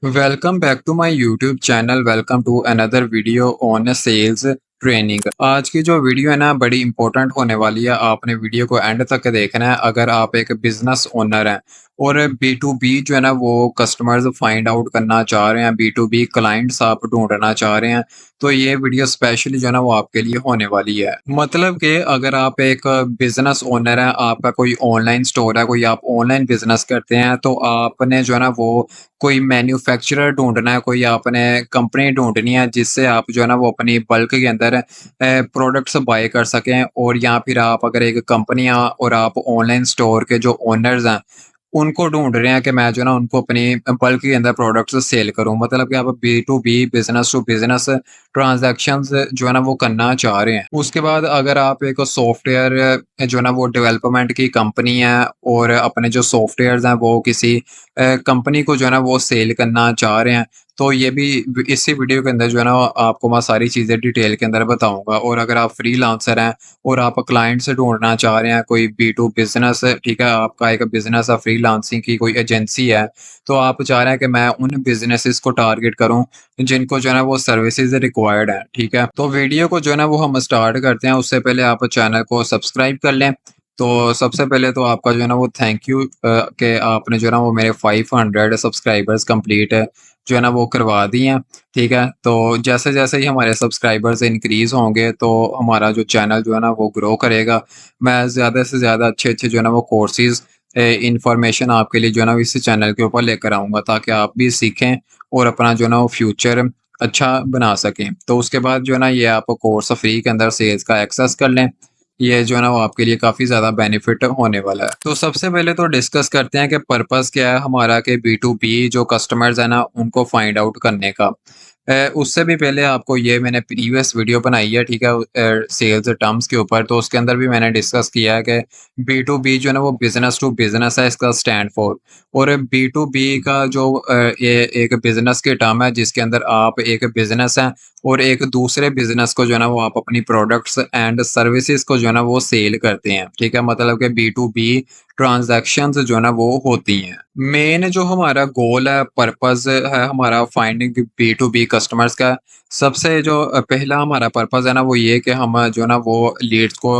Welcome back to my YouTube channel. Welcome to another video on sales training. आज की जो video है ना बड़ी इंपॉर्टेंट होने वाली है। आपने वीडियो को एंड तक देखना है। अगर आप एक बिजनेस ओनर हैं और बी टू बी जो है ना वो कस्टमर्स फाइंड आउट करना चाह रहे हैं, बी टू बी क्लाइंट्स आप ढूंढना चाह रहे हैं, तो ये वीडियो स्पेशली जो है ना वो आपके लिए होने वाली है। मतलब कि अगर आप एक बिजनेस ओनर है, आपका कोई ऑनलाइन स्टोर है, कोई आप ऑनलाइन बिजनेस करते हैं, तो आपने जो है ना वो कोई मैन्युफैक्चरर ढूँढना है, कोई आपने कंपनी ढूँढनी है जिससे आप जो है ना वो अपनी बल्क के अंदर प्रोडक्ट्स बाय कर सकें। और या फिर आप अगर एक कंपनी और आप ऑनलाइन स्टोर के जो ओनर्स हैं, उनको ढूँढ रहे हैं कि मैं जो है ना उनको अपनी बल्क के अंदर प्रोडक्ट्स सेल करूँ। मतलब कि आप B to B, business to business transactions जो है ना वो करना चाह रहे हैं। उसके बाद अगर आप एक सॉफ्टवेयर जो है ना वो डेवलपमेंट की कंपनी है और अपने जो सॉफ्टवेयर्स हैं वो किसी कंपनी को जो है ना वो सेल करना चाह रहे हैं, तो ये भी इसी वीडियो के अंदर जो है ना आपको मैं सारी चीज़ें डिटेल के अंदर बताऊँगा। और अगर आप फ्रीलांसर हैं और आप क्लाइंट से ढूँढना चाह रहे हैं, कोई बी टू बिज़नेस, ठीक है, आपका एक बिज़नेस है, फ्रीलांसिंग की कोई एजेंसी है, तो आप चाह रहे हैं कि मैं उन बिज़नेसेस को टारगेट करूँ, जिनको जो है ना वो सर्विसेज़ रिक्वायर्ड है, ठीक है? तो वीडियो को जो है ना वो हम स्टार्ट करते हैं, उससे पहले आप चैनल को सब्सक्राइब कर लें। तो सबसे पहले तो आपका जो है ना वो थैंक यू कि आपने जो है ना वो मेरे 500 सब्सक्राइबर्स कंप्लीट जो है ना वो करवा दिए हैं, ठीक है? तो जैसे-जैसे ही हमारे सब्सक्राइबर्स इंक्रीज़ होंगे तो हमारा जो चैनल जो है ना वो ग्रो करेगा। मैं ज़्यादा से ज़्यादा अच्छे-अच्छे जो है ना वो कोर्सेज़ इन्फॉर्मेशन आपके लिए जो है ना इस चैनल के ऊपर लेकर आऊँगा, ताकि आप भी सीखें और अपना जो है ना वो फ्यूचर अच्छा बना सकें। तो उसके बाद जो है ना ये आप कोर्स फ्री के अंदर सेल्स का एक्सेस कर लें। ये जो है ना वो आपके लिए काफ़ी ज़्यादा बेनिफिट होने वाला है। तो सबसे पहले तो डिस्कस करते हैं कि पर्पस क्या है हमारा, कि बी टू बी जो कस्टमर्स है ना उनको फाइंड आउट करने का। उससे भी पहले आपको ये मैंने प्रीवियस वीडियो बनाई है, ठीक है, सेल्स टर्म्स के ऊपर, तो उसके अंदर भी मैंने डिस्कस किया है कि बी टू बी जो है ना वो बिजनेस टू बिजनेस है, इसका स्टैंड फॉर। और बी टू बी का जो ये एक बिजनेस की टर्म है जिसके अंदर आप एक बिजनेस है और एक दूसरे बिज़नेस को जो है ना वो आप अपनी प्रोडक्ट्स एंड सर्विसेज़ को जो है ना वो सेल करते हैं, ठीक है? मतलब कि बी टू बी ट्रांज़ैक्शंस जो है ना वो होती हैं। मेन जो हमारा गोल है, पर्पज़ है हमारा finding B to B customers का, सबसे जो पहला हमारा पर्पज़ है ना वो ये कि हम जो है ना वो लीड्स को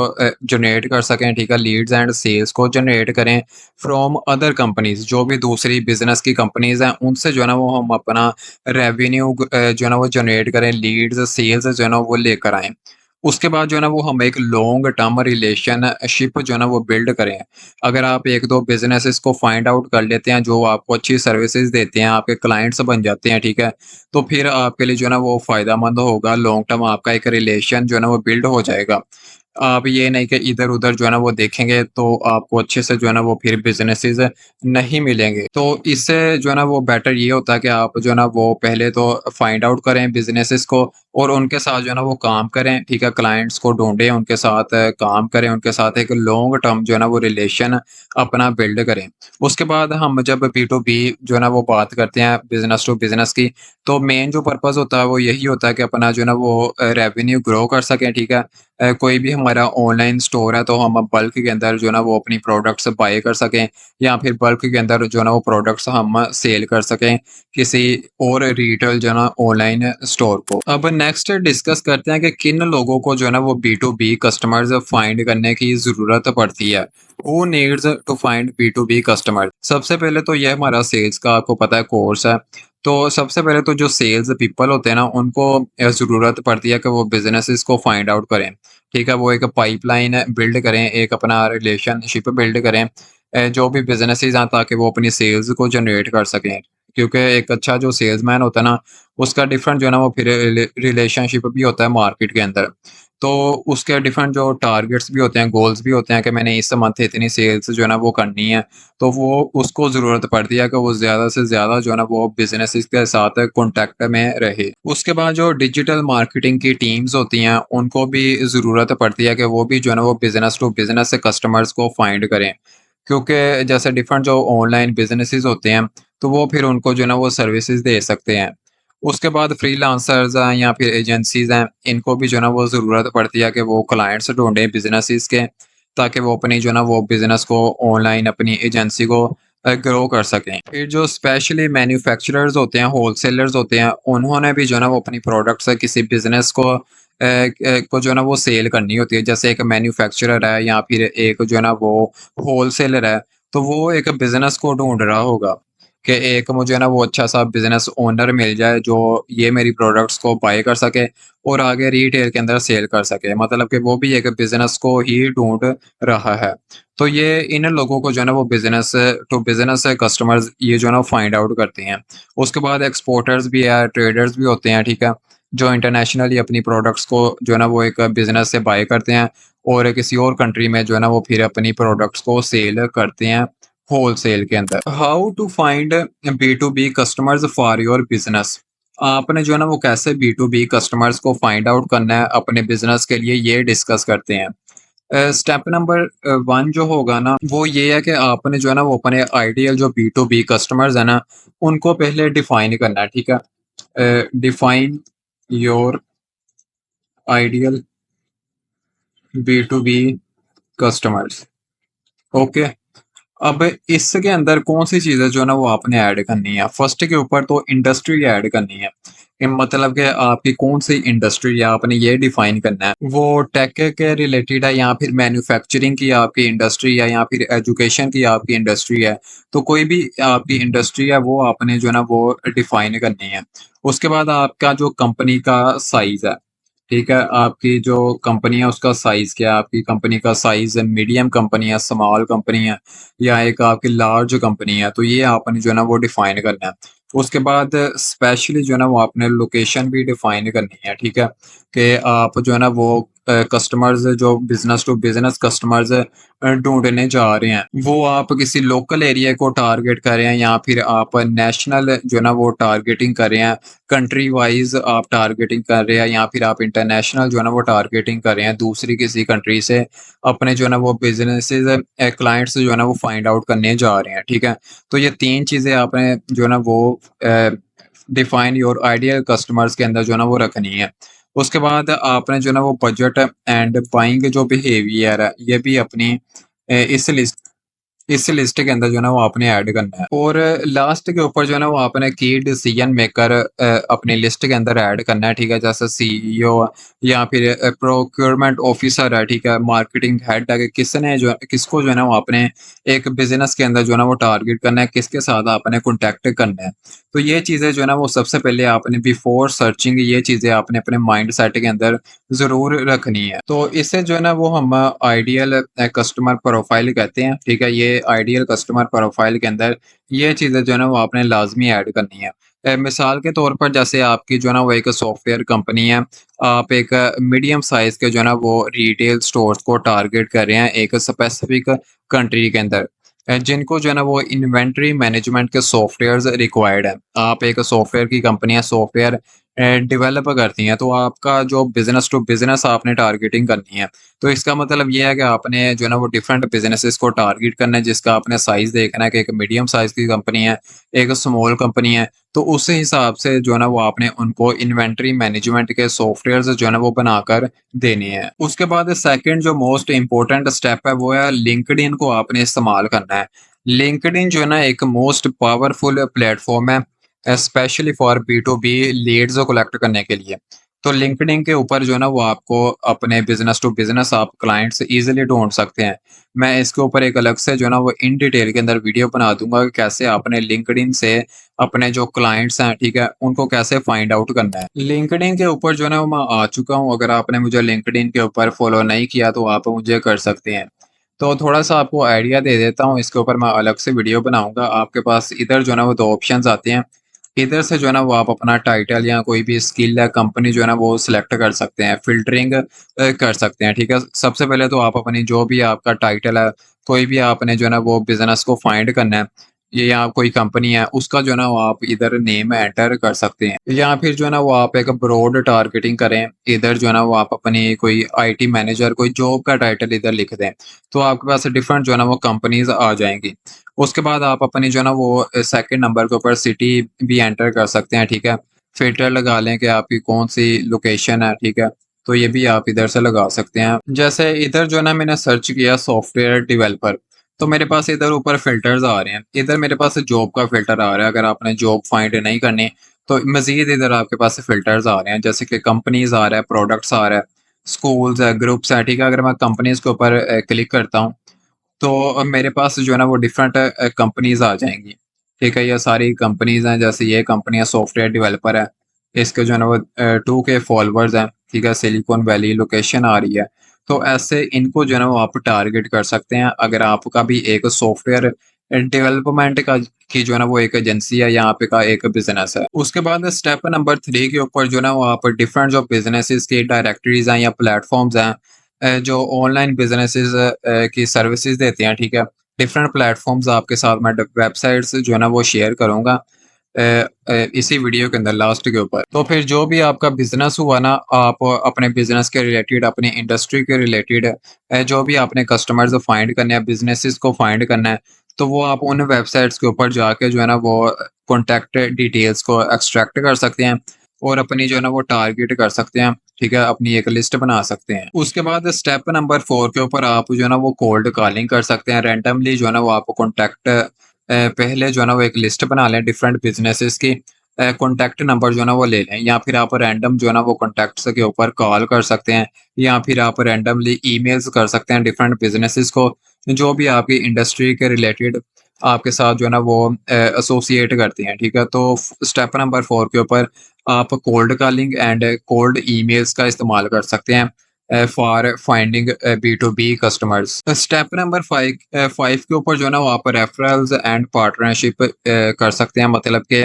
जनरेट कर सकें, ठीक है? लीड्स एंड सेल्स को जनरेट करें फ्रॉम अदर कंपनीज़, जो भी दूसरी बिज़नेस की कंपनीज़ हैं, उनसे जो है ना वो हम अपना रेवेन्यू जो है ना वो जनरेट करें, लीड्स, सेल्स जो है ना वो लेकर आएँ। उसके बाद जो है ना वो हम एक लॉन्ग टर्म रिलेशनशिप जो है ना वो बिल्ड करें। अगर आप 1-2 बिज़नेसेस को फाइंड आउट कर लेते हैं, जो आपको अच्छी सर्विसेज़ देते हैं, आपके क्लाइंट्स बन जाते हैं, ठीक है? तो फिर आपके लिए जो है ना वो फ़ायदेमंद होगा, लॉन्ग टर्म आपका एक रिलेशन जो है ना वो बिल्ड हो जाएगा। आप ये नहीं कि इधर-उधर जो है ना वो देखेंगे तो आपको अच्छे से जो है ना वो फिर बिज़नेसेस नहीं मिलेंगे। तो इससे जो है ना वो बेटर ये होता है कि आप जो है ना वो पहले तो फाइंड आउट करें बिज़नेसेस को और उनके साथ जो है ना वो काम करें, ठीक है? क्लाइंट्स को ढूँढें, उनके साथ काम करें, उनके साथ एक लॉन्ग टर्म जो है ना वो रिलेशन अपना बिल्ड करें। उसके बाद हम जब बी टू बी जो है ना वो बात करते हैं बिज़नेस टू बिज़नेस की, तो मेन जो पर्पज़ होता है वो यही होता है कि अपना जो है ना वो रेवेन्यू ग्रो कर सकें, ठीक है? कोई भी हमारा ऑनलाइन स्टोर है तो हम बल्क के अंदर जो है ना वो अपनी प्रोडक्ट्स बाय कर सकें, या फिर बल्क के अंदर जो है ना वो प्रोडक्ट्स हम सेल कर सकें किसी और रिटेल जो है ना ऑनलाइन स्टोर को। अब नेक्स्ट डिस्कस करते हैं कि किन लोगों को जो है ना वो B to B customers find करने की ज़रूरत पड़ती है। Who needs to find B to B customer? सबसे पहले तो ये हमारा सेल्स का आपको पता है कोर्स है। तो सबसे पहले तो जो सेल्स पीपल होते हैं ना उनको ज़रूरत पड़ती है कि वो बिज़नेसेस को फाइंड आउट करें। ठीक है? वो एक पाइपलाइन बिल्ड करें, एक अपना रिलेशनशिप बिल्ड करें जो भी बिज़नेसेस हैं, ताकि वो अपनी सेल्स को जनरेट कर सकें। क्योंकि एक अच्छा जो सेल्समैन होता है ना, उसका डिफरेंट जो है ना वो फिर रिलेशनशिप भी होता है मार्केट के अंदर। तो उसके डिफरेंट जो टारगेट्स भी होते हैं, गोल्स भी होते हैं कि मैंने इस मंथ इतनी सेल्स जो है ना वो करनी है। तो वो उसको ज़रूरत पड़ती है कि वो ज़्यादा से ज़्यादा जो है ना वो बिज़नेसेस के साथ कॉन्टैक्ट में रहे। उसके बाद जो डिजिटल मार्केटिंग की टीम्स होती हैं, उनको भी ज़रूरत पड़ती है कि वो भी जो है ना वो बिज़नेस टू बिज़नेस से कस्टमर्स को फाइंड करें। क्योंकि जैसे डिफरेंट जो ऑनलाइन बिज़नेसेस होते हैं, तो वो फिर उनको जो है ना वो सर्विसेज़ दे सकते हैं। उसके बाद फ्रीलांसर्स हैं या फिर एजेंसीज़ हैं, इनको भी जो है ना वो ज़रूरत पड़ती है कि वो क्लाइंट्स ढूँढें बिज़नेसेस के, ताकि वो अपनी जो है ना वो बिज़नेस को ऑनलाइन अपनी एजेंसी को ग्रो कर सकें। फिर जो स्पेशली मैन्युफैक्चरर्स होते हैं, होलसेलर्स होते हैं, उन्होंने भी जो है ना वो अपनी प्रोडक्ट्स किसी बिज़नेस को जो है ना वो सेल करनी होती है। जैसे एक मैन्युफैक्चरर है या फिर एक जो है ना वो होलसेलर है, तो वो एक बिज़नेस को ढूँढ रहा होगा कि एक मुझे ना वो अच्छा-सा बिज़नेस ओनर मिल जाए जो ये मेरी प्रोडक्ट्स को बाय कर सके और आगे रिटेल के अंदर सेल कर सके। मतलब कि वो भी एक बिज़नेस को ही ढूँढ रहा है। तो ये इन लोगों को जो है ना वो बिज़नेस टू बिज़नेस कस्टमर्स ये जो है ना फाइंड आउट करते हैं। उसके बाद एक्सपोर्टर्स भी है, ट्रेडर्स भी होते हैं, ठीक है? जो इंटरनेशनली अपनी प्रोडक्ट्स को जो है ना वो एक बिज़नेस से बाय करते हैं और किसी और कंट्री में जो है ना वो फिर अपनी प्रोडक्ट्स को सेल करते हैं होलसेल के अंदर। How to find B to B customers for your business? आपने जो है ना वो कैसे बी टू बी कस्टमर्स को फाइंड आउट करना है अपने बिज़नेस के लिए, ये डिस्कस करते हैं। स्टेप नंबर 1 जो होगा ना, वो ये है कि आपने जो है ना वो अपने आइडियल जो बी टू बी कस्टमर्स हैं ना, उनको पहले डिफाइन करना है, ठीक है? Define your ideal B to B customers. Okay. अब इसके अंदर कौन-सी चीज़ें जो है ना वो आपने ऐड करनी है। फर्स्ट के ऊपर तो इंडस्ट्री ऐड करनी है। मतलब कि आपकी कौन-सी इंडस्ट्री है आपने ये डिफाइन करना है। वो टेक के रिलेटेड है या फिर मैन्युफैक्चरिंग की आपकी इंडस्ट्री है या फिर एजुकेशन की आपकी इंडस्ट्री है। तो कोई भी आपकी इंडस्ट्री है वो आपने जो है ना वो डिफाइन करनी है। उसके बाद आपका जो कंपनी का साइज़ है, ठीक है? आपकी जो कंपनी है उसका साइज़ क्या है? आपकी कंपनी का साइज़ मीडियम कंपनी है, स्मॉल कंपनी है या एक आपकी लार्ज कंपनी है, तो ये आपने जो है ना वो डिफाइन करना है। उसके बाद स्पेशली जो है ना वो आपने लोकेशन भी डिफाइन करनी है, ठीक है? कि आप जो है ना वो कस्टमर्स जो बिज़नेस टू बिज़नेस कस्टमर्स ढूँढने जा रहे हैं, वो आप किसी लोकल एरिया को टारगेट कर रहे हैं या फिर आप नेशनल जो है ना वो टारगेटिंग कर रहे हैं, कंट्री वाइज़ आप टारगेटिंग कर रहे हैं या फिर आप इंटरनेशनल जो है ना वो टारगेटिंग कर रहे हैं दूसरी किसी कंट्री से अपने जो है ना वो बिज़नेसेस क्लाइंट्स जो है ना वो फाइंड आउट करने जा रहे हैं, ठीक है? तो ये 3 चीज़ें आपने जो है ना वो अ, डिफाइन योर आइडियल कस्टमर्स के अंदर जो है ना वो रखनी है। उसके बाद आपने जो है ना वो बजट एंड बाइंग जो बिहेवियर है, ये भी अपनी इस लिस्ट के अंदर जो है ना वो आपने ऐड करना है और लास्ट के ऊपर जो है ना वो आपने की डिसीजन मेकर अपनी लिस्ट के अंदर ऐड करना है, ठीक है? जैसे सीईओ या फिर प्रोक्योरमेंट ऑफिसर है, ठीक है? मार्केटिंग हेड है कि किसने जो किसको जो है ना वो आपने एक बिज़नेस के अंदर जो है ना वो टारगेट करना है, किसके साथ आपने कॉन्टैक्ट करना है। तो ये चीज़ें जो है ना वो सबसे पहले आपने बिफोर सर्चिंग ये चीज़ें आपने अपने माइंड सेट के अंदर ज़रूर रखनी है। तो इससे जो है ना वो हम आइडियल कस्टमर प्रोफाइल कहते हैं, ठीक है? ये आइडियल कस्टमर प्रोफाइल के अंदर ये चीज़ें जो है ना वो आपने लाज़मी ऐड करनी है। मिसाल के तौर पर जैसे आपकी जो है ना वो एक सॉफ्टवेयर कंपनी है, आप एक मीडियम साइज़ के जो है ना वो रिटेल स्टोर्स को टारगेट कर रहे हैं एक स्पेसिफिक कंट्री के अंदर। जिनको जो है ना वो इन्वेंटरी मैनेजमेंट के सॉफ्टवेयर्स रिक्वायर्ड है। आप एक सॉफ्टवेयर की कंपनी है, सॉफ्टवेयर डेवलप करती हैं, तो आपका जो बिज़नेस टू बिज़नेस आपने टारगेटिंग करनी है। तो इसका मतलब ये है कि आपने जो है ना वो डिफरेंट बिज़नेसेस को टारगेट करना है, जिसका आपने साइज़ देखना है कि एक मीडियम साइज़ की कंपनी है, एक स्मॉल कंपनी है। तो उस हिसाब से जो है ना वो आपने उनको इन्वेंटरी मैनेजमेंट के सॉफ्टवेयर्स जो है ना वो बनाकर देने हैं। उसके बाद सेकंड जो मोस्ट इम्पोर्टेंट स्टेप है वो है लिंक्डइन को आपने इस्तेमाल करना है। लिंक्डइन जो है ना एक मोस्ट पावरफुल प्लेटफ़ॉर्म है, specially for B to B leads को कलेक्ट करने के लिए। तो लिंक्डइन के ऊपर जो है ना वो आपको अपने बिज़नेस टू बिज़नेस आप क्लाइंट्स ईज़िली ढूँढ सकते हैं। मैं इसके ऊपर एक अलग से जो है ना वो इन डिटेल के अंदर वीडियो बना दूँगा कि कैसे आपने लिंक्डइन से अपने जो क्लाइंट्स हैं, ठीक है? उनको कैसे फाइंड आउट करना है। लिंक्डइन के ऊपर जो है ना वो मैं आ चुका हूँ, अगर आपने मुझे लिंक्डइन के ऊपर फॉलो नहीं किया तो आप मुझे कर सकते हैं। तो थोड़ा-सा आपको आइडिया दे देता हूँ, इसके ऊपर मैं अलग से वीडियो बनाऊँगा। आपके पास इधर जो है ना वो 2 ऑप्शंस आते हैं। इधर से जो है ना वो आप अपना टाइटल या कोई भी स्किल या कंपनी जो है ना वो सिलेक्ट कर सकते हैं, फ़िल्टरिंग कर सकते हैं, ठीक है? सबसे पहले तो आप अपनी जो भी आपका टाइटल है, कोई भी आपने जो है ना वो बिज़नेस को फाइंड करना है, ये या कोई कंपनी है, उसका जो है ना वो आप इधर नेम एंटर कर सकते हैं। या फिर जो है ना वो आप एक ब्रॉड टारगेटिंग करें, इधर जो है ना वो आप अपनी कोई आईटी मैनेजर, कोई जॉब का टाइटल इधर लिख दें, तो आपके पास डिफरेंट जो है ना वो कंपनीज़ आ जाएँगी। उसके बाद आप अपनी जो है ना वो सेकंड नंबर के ऊपर सिटी भी एंटर कर सकते हैं, ठीक है? फ़िल्टर लगा लें कि आपकी कौन-सी लोकेशन है, ठीक है? तो ये भी आप इधर से लगा सकते हैं। जैसे इधर जो है ना मैंने सर्च किया सॉफ्टवेयर डेवलपर, तो मेरे पास इधर ऊपर फ़िल्टर्स आ रहे हैं। इधर मेरे पास जॉब का फ़िल्टर आ रहा है, अगर आपने जॉब फाइंड नहीं करनी, तो मज़ीद इधर आपके पास फ़िल्टर्स आ रहे हैं, जैसे कि कंपनीज़ आ रहा है, प्रोडक्ट्स आ रहा है, स्कूल्स है, ग्रुप्स हैं, ठीक है? अगर मैं कंपनीज़ के ऊपर क्लिक करता हूँ, तो मेरे पास जो है ना वो डिफरेंट कंपनीज़ आ जाएँगी, ठीक है? ये सारी कंपनीज़ हैं, जैसे ये कंपनी है सॉफ्टवेयर डेवलपर है, इसके जो है ना वो 2K फॉलोवर्स हैं, ठीक है? सिलिकॉन वैली लोकेशन आ रही है, तो ऐसे इनको जो है ना वो आप टारगेट कर सकते हैं, अगर आपका भी एक सॉफ्टवेयर डेवलपमेंट का की जो है ना वो एक एजेंसी है या आपका एक बिज़नेस है। उसके बाद स्टेप नंबर 3 के ऊपर जो है ना वो आप डिफरेंट जो बिज़नेसेस की डायरेक्टरीज़ हैं या प्लेटफ़ॉर्म्स हैं, जो ऑनलाइन बिज़नेसेस की सर्विसेज़ देते हैं, ठीक है? डिफरेंट प्लेटफ़ॉर्म्स आपके साथ मैं ड वेबसाइट्स जो है ना वो शेयर करूँगा इसी वीडियो के अंदर लास्ट के ऊपर। तो फिर जो भी आपका बिज़नेस हुआ ना, आप अपने बिज़नेस के रिलेटेड, अपनी इंडस्ट्री के रिलेटेड जो भी आपने कस्टमर्स फाइंड करने हैं, बिज़नेसेस को फाइंड करना है, तो वो आप उन वेबसाइट्स के ऊपर जाके जो है ना वो कॉन्टैक्ट डिटेल्स को एक्सट्रैक्ट कर सकते हैं और अपनी जो है ना वो टारगेट कर सकते हैं, ठीक है? अपनी एक लिस्ट बना सकते हैं। उसके बाद स्टेप नंबर 4 के ऊपर आप जो है ना वो कोल्ड कॉलिंग कर सकते हैं, रैंडमली जो है ना वो आप कॉन्टैक्ट पहले जो है ना वो एक लिस्ट बना लें डिफरेंट बिज़नेसेस की, कॉन्टैक्ट नंबर जो है ना वो ले लें, या फिर आप रैंडम जो है ना वो कॉन्टैक्ट्स के ऊपर कॉल कर सकते हैं, या फिर आप रैंडमली ईमेल्स कर सकते हैं डिफरेंट बिज़नेसेस को, जो भी आपकी इंडस्ट्री के रिलेटेड आपके साथ जो है ना वो एसोसिएट करते हैं, ठीक है? तो स्टेप नंबर 4 के ऊपर आप cold calling and cold emails का इस्तेमाल कर सकते हैं for finding B to B customers. Step number 5 के ऊपर जो है ना वो आप रेफरल्स एंड पार्टनरशिप कर सकते हैं, मतलब कि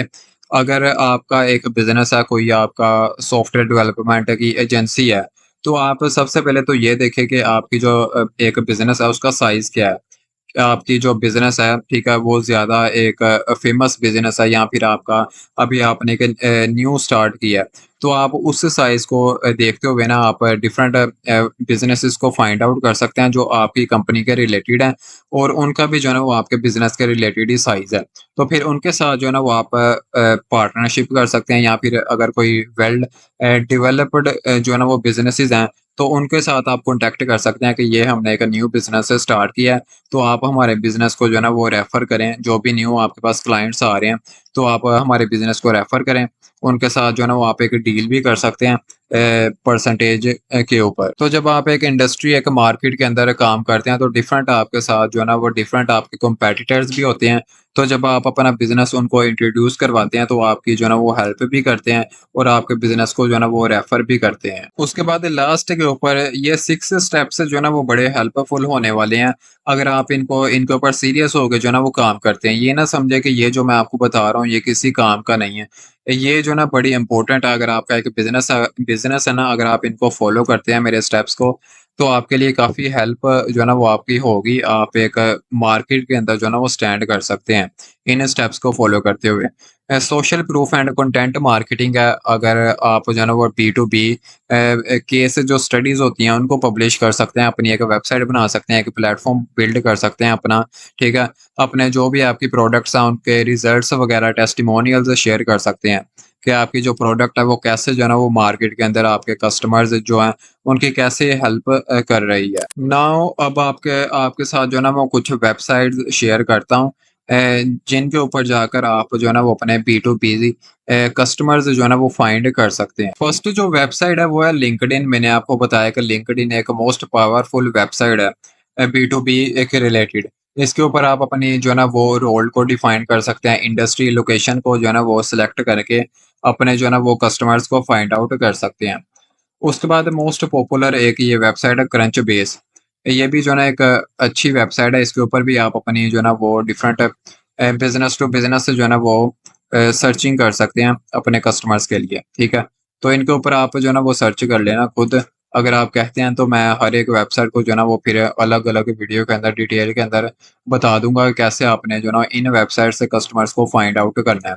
अगर आपका एक बिजनेस है, कोई आपका सॉफ्टवेयर डेवलपमेंट की एजेंसी है, तो आप सबसे पहले तो ये देखें कि आपकी जो एक बिजनेस है उसका साइज क्या है, आपकी जो बिज़नेस है, ठीक है, वो ज़्यादा एक फ़ेमस बिज़नेस है या फिर आपका अभी आपने एक न्यू स्टार्ट किया है। तो आप उस साइज़ को देखते हुए ना आप डिफरेंट बिज़नेसेस को फाइंड आउट कर सकते हैं जो आपकी कंपनी के रिलेटेड हैं और उनका भी जो है ना वो आपके बिज़नेस के रिलेटेड ही साइज़ है। तो फिर उनके साथ जो है ना वो आप पार्टनरशिप कर सकते हैं, या फिर अगर कोई वेल डेवलप्ड जो है ना वो बिज़नेसेस हैं, तो उनके साथ आप कॉन्टैक्ट कर सकते हैं कि ये हमने एक न्यू बिज़नेस स्टार्ट किया है, तो आप हमारे बिज़नेस को जो है ना वो रेफ़र करें, जो भी न्यू आपके पास क्लाइंट्स आ रहे हैं, तो आप हमारे बिज़नेस को रेफ़र करें। उनके साथ जो है ना वो आप एक डील भी कर सकते हैं परसेंटेज के ऊपर। तो जब आप एक इंडस्ट्री, एक मार्केट के अंदर काम करते हैं, तो डिफरेंट आपके साथ जो है ना वो डिफरेंट आपके कॉम्पिटिटर्स भी होते हैं। तो जब आप अपना बिज़नेस उनको इंट्रोड्यूस करवाते हैं, तो आपकी जो है ना वो हेल्प भी करते हैं और आपके बिज़नेस को जो है ना वो रेफ़र भी करते हैं। उसके बाद लास्ट के ऊपर ये 6 स्टेप्स जो है ना वो बड़े हेल्पफुल होने वाले हैं। अगर आप इनको इनके ऊपर सीरियस होके जो है ना वो काम करते हैं, ये ना समझे कि ये जो मैं आपको बता रहा हूँ ये किसी काम का नहीं है। ये जो है ना बड़ी इम्पोर्टेंट है, अगर आपका एक बिज़नेस है ना, अगर आप इनको फ़ॉलो करते हैं मेरे स्टेप्स को, तो आपके लिए काफ़ी हेल्प जो है ना वो आपकी होगी। आप एक मार्केट के अंदर जो है ना वो स्टैंड कर सकते हैं, इन स्टेप्स को फ़ॉलो करते हुए। Social proof and content marketing है, अगर आप जो है ना वो B2B केस जो स्टडीज़ होती हैं उनको पब्लिश कर सकते हैं, अपनी एक वेबसाइट बना सकते हैं, एक प्लेटफ़ॉर्म बिल्ड कर सकते हैं अपना, ठीक है? अपने जो भी आपकी प्रोडक्ट्स हैं उनके रिज़ल्ट्स वगैरह टेस्टिमोनियल्स शेयर कर सकते हैं, कि आपकी जो प्रोडक्ट है वो कैसे जो है ना वो मार्केट के अंदर आपके कस्टमर्स जो हैं उनकी कैसे हेल्प कर रही है। नाउ अब आपके आपके साथ जो है ना मैं कुछ वेबसाइट्स शेयर करता हूँ जिनके ऊपर जाकर आप जो है ना वो अपने B2B कस्टमर्स जो है ना वो फाइंड कर सकते हैं। फर्स्ट जो वेबसाइट है वो है लिंक्डइन। मैंने आपको बताया कि लिंक्डइन एक मोस्ट पावरफुल वेबसाइट है B2B के रिलेटेड। इसके ऊपर आप अपनी जो है ना वो रोल को डिफाइन कर सकते हैं, इंडस्ट्री लोकेशन को जो है ना वो सिलेक्ट करके अपने जो है ना वो कस्टमर्स को फाइंड आउट कर सकते हैं। उसके बाद मोस्ट पॉपुलर एक ये वेबसाइट है क्रंच बेस। ये भी जो है ना एक अच्छी वेबसाइट है, इसके ऊपर भी आप अपनी जो है ना वो डिफरेंट बिज़नेस टू बिज़नेस जो है ना वो सर्चिंग कर सकते हैं अपने कस्टमर्स के लिए, ठीक है? तो इनके ऊपर आप जो है ना वो सर्च कर लेना खुद, अगर आप कहते हैं तो मैं हर एक वेबसाइट को जो है ना वो फिर अलग-अलग वीडियो के अंदर डिटेल के अंदर बता दूँगा कि कैसे आपने जो है ना इन वेबसाइट से कस्टमर्स को फाइंड आउट करना है।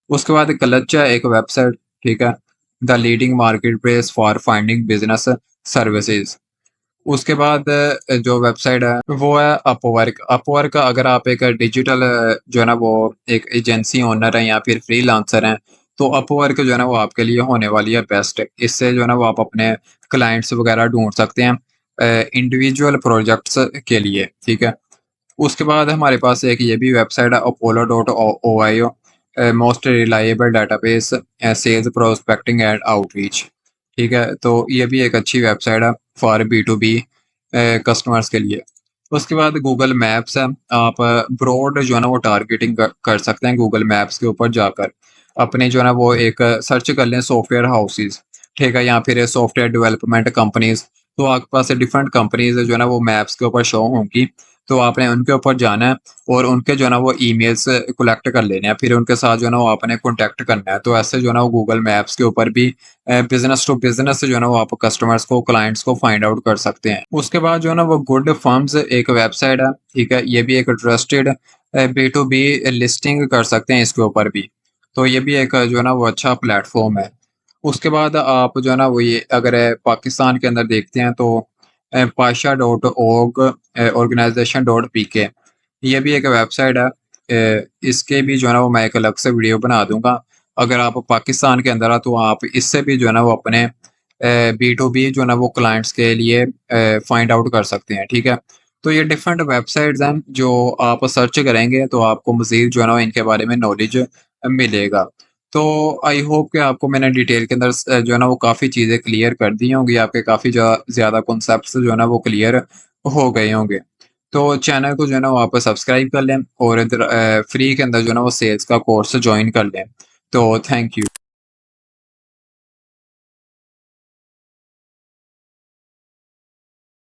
उसके बाद क्लच है एक वेबसाइट, ठीक है? The leading market place for finding business services. उसके बाद जो वेबसाइट है वो है अपवर्क। अपवर्क अगर आप एक डिजिटल जो है ना वो एक एजेंसी ओनर हैं या फिर फ्रीलांसर हैं, तो अपवर्क जो है ना वो आपके लिए होने वाली है बेस्ट। इससे जो है ना वो आप अपने क्लाइंट्स वगैरह ढूँढ सकते हैं इंडिविजुअल प्रोजेक्ट्स के लिए, ठीक है? उसके बाद हमारे पास एक ये भी वेबसाइट है apollo.oio, most reliable database sales prospecting and outreach. ठीक है, तो ये भी एक अच्छी वेबसाइट है फॉर B2B कस्टमर्स के लिए। उसके बाद गूगल मैप्स है, आप ब्रॉड जो है ना वो टारगेटिंग कर सकते हैं गूगल मैप्स के ऊपर जाकर। अपने जो है ना वो एक सर्च कर लें सॉफ्टवेयर हाउसेस, ठीक है, या फिर सॉफ्टवेयर डेवलपमेंट कंपनीज। तो आपके पास डिफरेंट कंपनीज जो है ना वो मैप्स के ऊपर शो होंगी। तो आपने उनके ऊपर जाना है और उनके जो है ना वो ईमेल्स कलेक्ट कर लेने हैं, फिर उनके साथ जो है ना वो आपने कॉन्टैक्ट करना है। तो ऐसे जो है ना वो गूगल मैप्स के ऊपर भी बिज़नेस टू बिज़नेस जो है ना वो आप कस्टमर्स को, क्लाइंट्स को फाइंड आउट कर सकते हैं। उसके बाद जो है ना वो गुड फर्म्स एक वेबसाइट है, ठीक है? ये भी एक ट्रस्टेड B2B लिस्टिंग कर सकते हैं इसके ऊपर भी। तो ये भी एक जो है ना वो अच्छा प्लेटफ़ॉर्म है। उसके बाद आप जो है ना वो ये अगर पाकिस्तान के अंदर देखते हैं तो पाशा.org ऑर्गेनाइज़ेशन डॉट पीके, ये भी एक वेबसाइट है। इसके भी जो है ना वो मैं एक अलग से वीडियो बना दूँगा। अगर आप पाकिस्तान के अंदर हैं तो आप इससे भी जो है ना वो अपने B2B जो है ना वो क्लाइंट्स के लिए फाइंड आउट कर सकते हैं, ठीक है? तो ये डिफरेंट वेबसाइट्स हैं जो आप सर्च करेंगे तो आपको मज़ीद जो है ना इनके बारे में नॉलेज मिलेगा। तो आई होप कि आपको मैंने डिटेल के अंदर जो है ना वो काफ़ी चीज़ें क्लियर कर दी होंगी, आपके काफ़ी ज़्यादा कॉन्सेप्ट्स जो है ना वो क्लियर हो गए होंगे। तो चैनल को जो है ना वो आप सब्सक्राइब कर लें और इधर फ्री के अंदर जो है ना वो सेल्स का कोर्स जॉइन कर लें। तो थैंक यू।